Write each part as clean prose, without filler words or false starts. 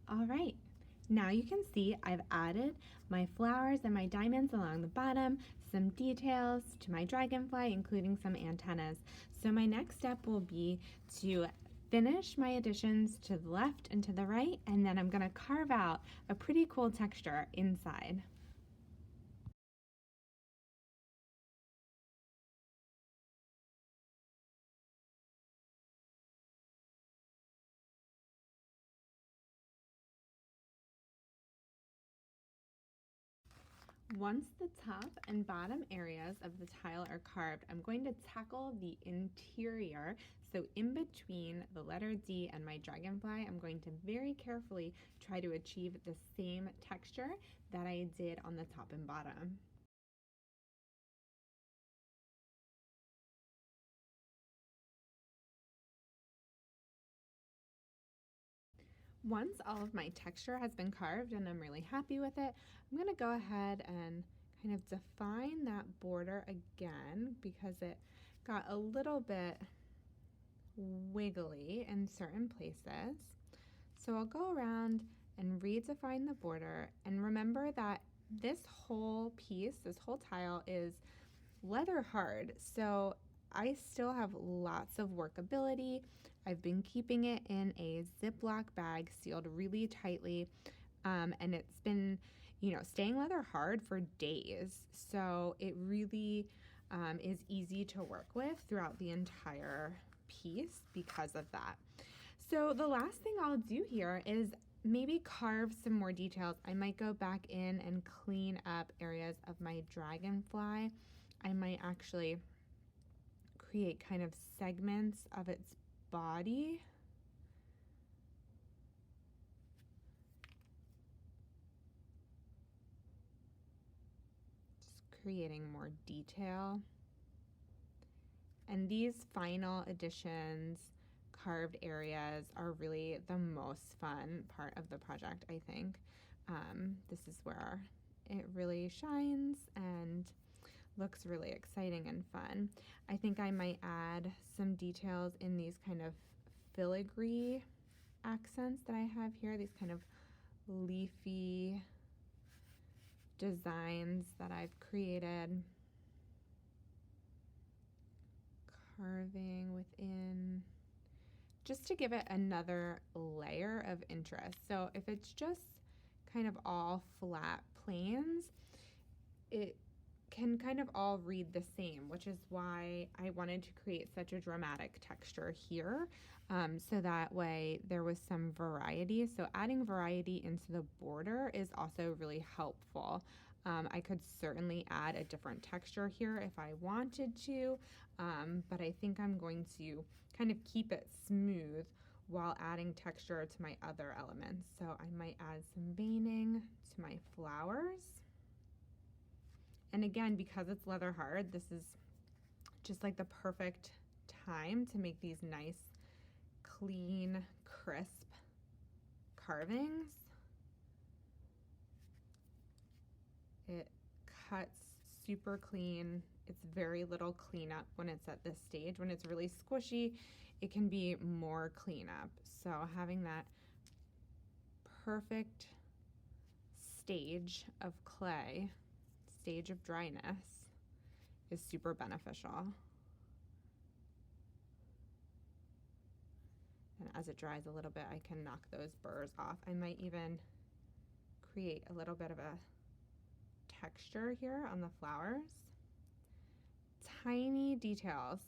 All right, now you can see I've added my flowers and my diamonds along the bottom, some details to my dragonfly, including some antennas. So my next step will be to finish my additions to the left and to the right, and then I'm gonna carve out a pretty cool texture inside. Once the top and bottom areas of the tile are carved, I'm going to tackle the interior. So in between the letter D and my dragonfly, I'm going to very carefully try to achieve the same texture that I did on the top and bottom. Once all of my texture has been carved and I'm really happy with it, I'm going to go ahead and kind of define that border again because it got a little bit wiggly in certain places. So I'll go around and redefine the border, and remember that this whole piece, this whole tile is leather hard, so I still have lots of workability. I've been keeping it in a Ziploc bag sealed really tightly, and it's been, staying leather hard for days. So it really is easy to work with throughout the entire piece because of that. So the last thing I'll do here is maybe carve some more details. I might go back in and clean up areas of my dragonfly. I might actually create kind of segments of its body. Just creating more detail. And these final additions, carved areas, are really the most fun part of the project, I think. This is where it really shines and looks really exciting and fun. I think I might add some details in these kind of filigree accents that I have here, these kind of leafy designs that I've created. Carving within, just to give it another layer of interest. So if it's just kind of all flat planes, it can kind of all read the same, which is why I wanted to create such a dramatic texture here, so that way there was some variety. So adding variety into the border is also really helpful. I could certainly add a different texture here if I wanted to, but I think I'm going to kind of keep it smooth while adding texture to my other elements. So I might add some veining to my flowers. And again, because it's leather hard, this is just like the perfect time to make these nice, clean, crisp carvings. It cuts super clean. It's very little cleanup when it's at this stage. When it's really squishy, it can be more cleanup. So having that perfect stage of clay, stage of dryness, is super beneficial. And as it dries a little bit, I can knock those burrs off. I might even create a little bit of a texture here on the flowers. Tiny details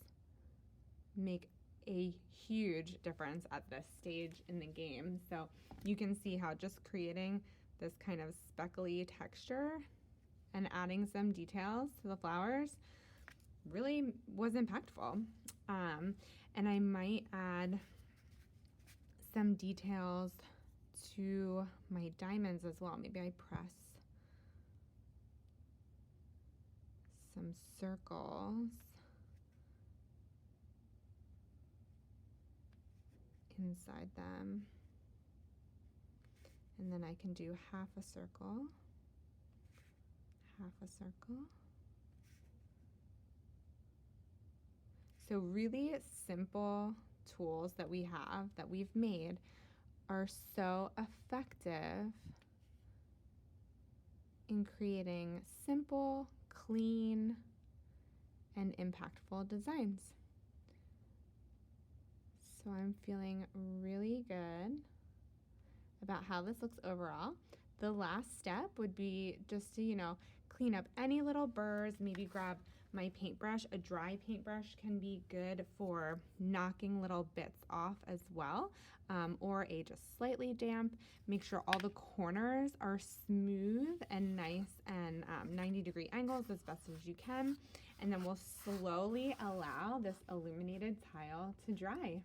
make a huge difference at this stage in the game. So you can see how just creating this kind of speckly texture and adding some details to the flowers really was impactful. And I might add some details to my diamonds as well. Maybe I press some circles inside them, and then I can do half a circle, half a circle. So really simple tools that we have, that we've made, are so effective in creating simple, clean, and impactful designs. So I'm feeling really good about how this looks overall. The last step would be just to, clean up any little burrs, maybe grab my paintbrush. A dry paintbrush can be good for knocking little bits off as well, or a just slightly damp. Make sure all the corners are smooth and nice and 90-degree angles as best as you can. And then we'll slowly allow this illuminated tile to dry.